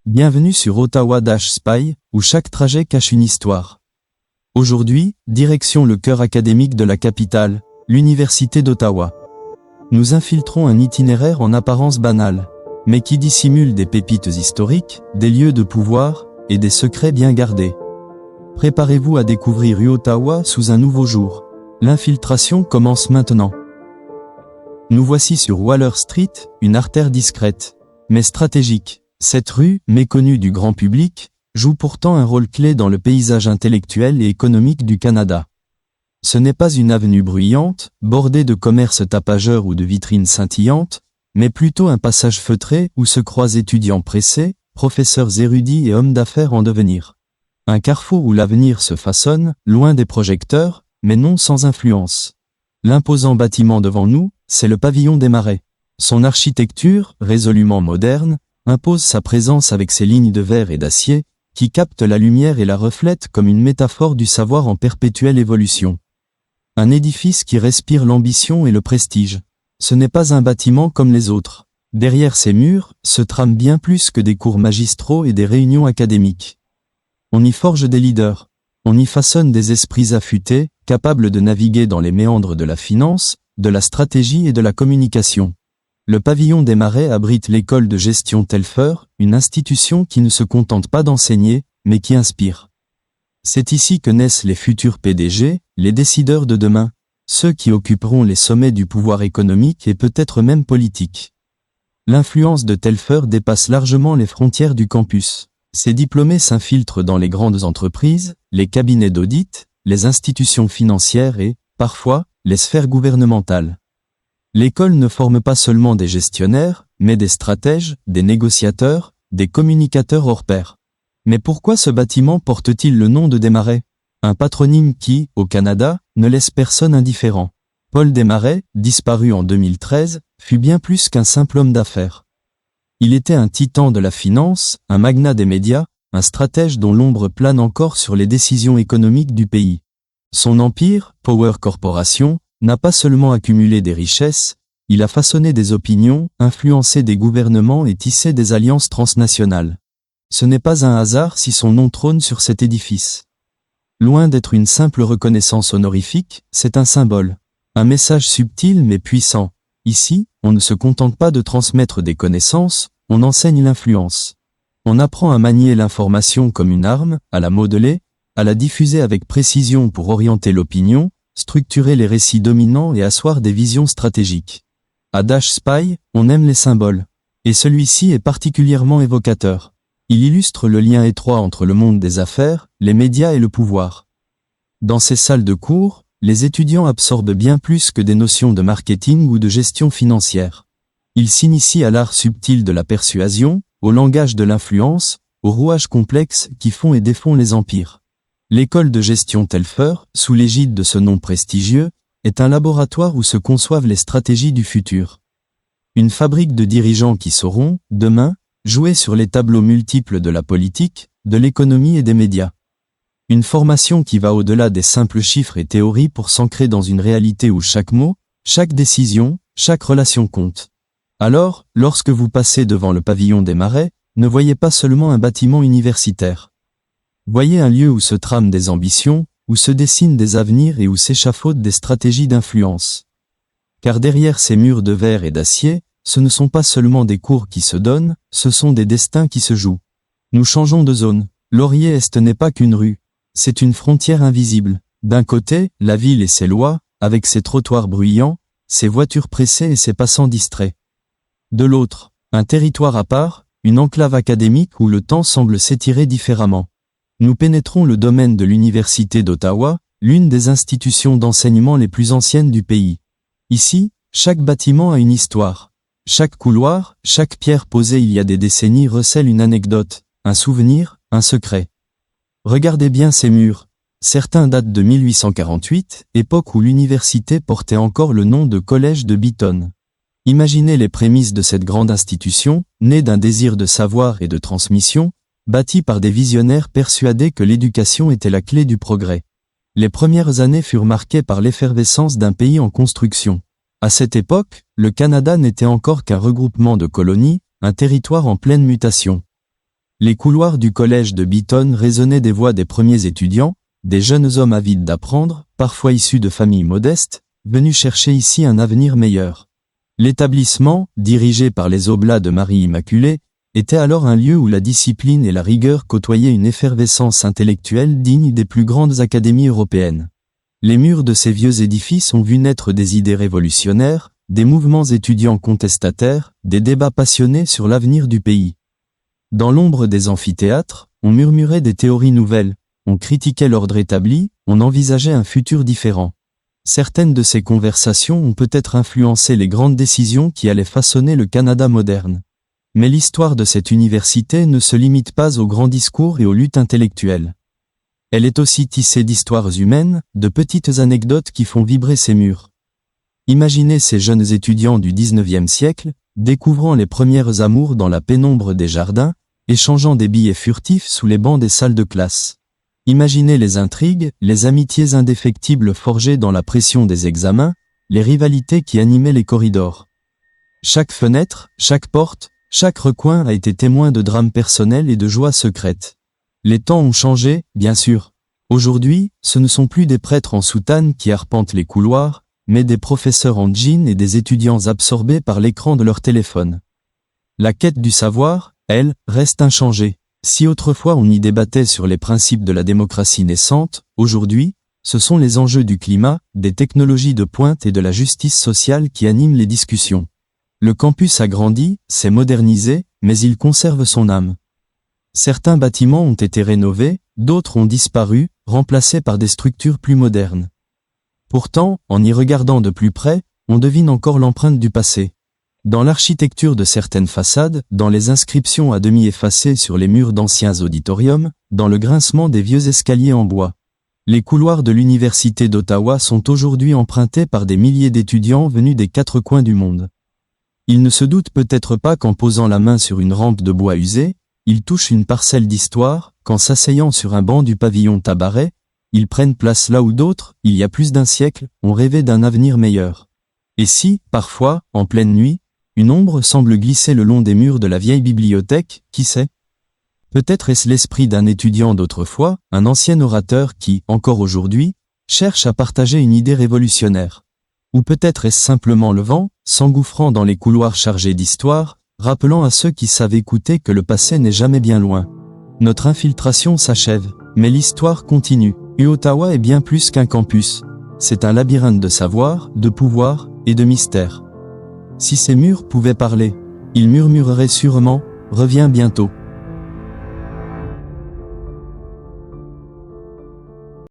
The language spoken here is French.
Bienvenue sur Ottawa-Spy, où chaque trajet cache une histoire. Aujourd'hui, direction le cœur académique de la capitale, l'Université d'Ottawa. Nous infiltrons un itinéraire en apparence banal, mais qui dissimule des pépites historiques, des lieux de pouvoir, et des secrets bien gardés. Préparez-vous à découvrir Ottawa sous un nouveau jour. L'infiltration commence maintenant. Nous voici sur Waller Street, une artère discrète, mais stratégique. Cette rue, méconnue du grand public, joue pourtant un rôle clé dans le paysage intellectuel et économique du Canada. Ce n'est pas une avenue bruyante, bordée de commerces tapageurs ou de vitrines scintillantes, mais plutôt un passage feutré où se croisent étudiants pressés, professeurs érudits et hommes d'affaires en devenir. Un carrefour où l'avenir se façonne, loin des projecteurs, mais non sans influence. L'imposant bâtiment devant nous, c'est le pavillon des Marais. Son architecture, résolument moderne, impose sa présence avec ses lignes de verre et d'acier, qui captent la lumière et la reflètent comme une métaphore du savoir en perpétuelle évolution. Un édifice qui respire l'ambition et le prestige. Ce n'est pas un bâtiment comme les autres. Derrière ces murs, se trament bien plus que des cours magistraux et des réunions académiques. On y forge des leaders. On y façonne des esprits affûtés, capables de naviguer dans les méandres de la finance, de la stratégie et de la communication. Le pavillon des Marais abrite l'école de gestion Telfer, une institution qui ne se contente pas d'enseigner, mais qui inspire. C'est ici que naissent les futurs PDG, les décideurs de demain, ceux qui occuperont les sommets du pouvoir économique et peut-être même politique. L'influence de Telfer dépasse largement les frontières du campus. Ces diplômés s'infiltrent dans les grandes entreprises, les cabinets d'audit, les institutions financières et, parfois, les sphères gouvernementales. L'école ne forme pas seulement des gestionnaires, mais des stratèges, des négociateurs, des communicateurs hors pair. Mais pourquoi ce bâtiment porte-t-il le nom de Desmarais? Un patronyme qui, au Canada, ne laisse personne indifférent. Paul Desmarais, disparu en 2013, fut bien plus qu'un simple homme d'affaires. Il était un titan de la finance, un magnat des médias, un stratège dont l'ombre plane encore sur les décisions économiques du pays. Son empire, Power Corporation, n'a pas seulement accumulé des richesses, il a façonné des opinions, influencé des gouvernements et tissé des alliances transnationales. Ce n'est pas un hasard si son nom trône sur cet édifice. Loin d'être une simple reconnaissance honorifique, c'est un symbole. Un message subtil mais puissant. Ici, on ne se contente pas de transmettre des connaissances, on enseigne l'influence. On apprend à manier l'information comme une arme, à la modeler, à la diffuser avec précision pour orienter l'opinion, structurer les récits dominants et asseoir des visions stratégiques. À Spy, on aime les symboles. Et celui-ci est particulièrement évocateur. Il illustre le lien étroit entre le monde des affaires, les médias et le pouvoir. Dans ces salles de cours, les étudiants absorbent bien plus que des notions de marketing ou de gestion financière. Ils s'initient à l'art subtil de la persuasion, au langage de l'influence, aux rouages complexes qui font et défont les empires. L'école de gestion Telfer, sous l'égide de ce nom prestigieux, est un laboratoire où se conçoivent les stratégies du futur. Une fabrique de dirigeants qui sauront, demain, jouer sur les tableaux multiples de la politique, de l'économie et des médias. Une formation qui va au-delà des simples chiffres et théories pour s'ancrer dans une réalité où chaque mot, chaque décision, chaque relation compte. Alors, lorsque vous passez devant le pavillon des Marais, ne voyez pas seulement un bâtiment universitaire. Voyez un lieu où se trament des ambitions, où se dessinent des avenirs et où s'échafaudent des stratégies d'influence. Car derrière ces murs de verre et d'acier, ce ne sont pas seulement des cours qui se donnent, ce sont des destins qui se jouent. Nous changeons de zone. Laurier-Est n'est pas qu'une rue. C'est une frontière invisible. D'un côté, la ville et ses lois, avec ses trottoirs bruyants, ses voitures pressées et ses passants distraits. De l'autre, un territoire à part, une enclave académique où le temps semble s'étirer différemment. Nous pénétrons le domaine de l'Université d'Ottawa, l'une des institutions d'enseignement les plus anciennes du pays. Ici, chaque bâtiment a une histoire. Chaque couloir, chaque pierre posée il y a des décennies recèle une anecdote, un souvenir, un secret. Regardez bien ces murs. Certains datent de 1848, époque où l'université portait encore le nom de Collège de Beaton. Imaginez les prémices de cette grande institution, née d'un désir de savoir et de transmission, bâtie par des visionnaires persuadés que l'éducation était la clé du progrès. Les premières années furent marquées par l'effervescence d'un pays en construction. À cette époque, le Canada n'était encore qu'un regroupement de colonies, un territoire en pleine mutation. Les couloirs du collège de Beaton résonnaient des voix des premiers étudiants, des jeunes hommes avides d'apprendre, parfois issus de familles modestes, venus chercher ici un avenir meilleur. L'établissement, dirigé par les Oblats de Marie Immaculée, était alors un lieu où la discipline et la rigueur côtoyaient une effervescence intellectuelle digne des plus grandes académies européennes. Les murs de ces vieux édifices ont vu naître des idées révolutionnaires, des mouvements étudiants contestataires, des débats passionnés sur l'avenir du pays. Dans l'ombre des amphithéâtres, on murmurait des théories nouvelles, on critiquait l'ordre établi, on envisageait un futur différent. Certaines de ces conversations ont peut-être influencé les grandes décisions qui allaient façonner le Canada moderne. Mais l'histoire de cette université ne se limite pas aux grands discours et aux luttes intellectuelles. Elle est aussi tissée d'histoires humaines, de petites anecdotes qui font vibrer ses murs. Imaginez ces jeunes étudiants du XIXe siècle, découvrant les premières amours dans la pénombre des jardins, échangeant des billets furtifs sous les bancs des salles de classe. Imaginez les intrigues, les amitiés indéfectibles forgées dans la pression des examens, les rivalités qui animaient les corridors. Chaque fenêtre, chaque porte, chaque recoin a été témoin de drames personnels et de joies secrètes. Les temps ont changé, bien sûr. Aujourd'hui, ce ne sont plus des prêtres en soutane qui arpentent les couloirs, mais des professeurs en jean et des étudiants absorbés par l'écran de leur téléphone. La quête du savoir, elle, reste inchangée. Si autrefois on y débattait sur les principes de la démocratie naissante, aujourd'hui, ce sont les enjeux du climat, des technologies de pointe et de la justice sociale qui animent les discussions. Le campus a grandi, s'est modernisé, mais il conserve son âme. Certains bâtiments ont été rénovés, d'autres ont disparu, remplacés par des structures plus modernes. Pourtant, en y regardant de plus près, on devine encore l'empreinte du passé. Dans l'architecture de certaines façades, dans les inscriptions à demi effacées sur les murs d'anciens auditoriums, dans le grincement des vieux escaliers en bois. Les couloirs de l'Université d'Ottawa sont aujourd'hui empruntés par des milliers d'étudiants venus des quatre coins du monde. Ils ne se doutent peut-être pas qu'en posant la main sur une rampe de bois usé, ils touchent une parcelle d'histoire, qu'en s'asseyant sur un banc du pavillon Tabaret, ils prennent place là où d'autres, il y a plus d'un siècle, ont rêvé d'un avenir meilleur. Et si, parfois, en pleine nuit, une ombre semble glisser le long des murs de la vieille bibliothèque, qui sait? Peut-être est-ce l'esprit d'un étudiant d'autrefois, un ancien orateur qui, encore aujourd'hui, cherche à partager une idée révolutionnaire. Ou peut-être est-ce simplement le vent, s'engouffrant dans les couloirs chargés d'histoire, rappelant à ceux qui savent écouter que le passé n'est jamais bien loin. Notre infiltration s'achève, mais l'histoire continue. Et Ottawa est bien plus qu'un campus. C'est un labyrinthe de savoir, de pouvoir et de mystère. Si ces murs pouvaient parler, ils murmureraient sûrement « Reviens bientôt ».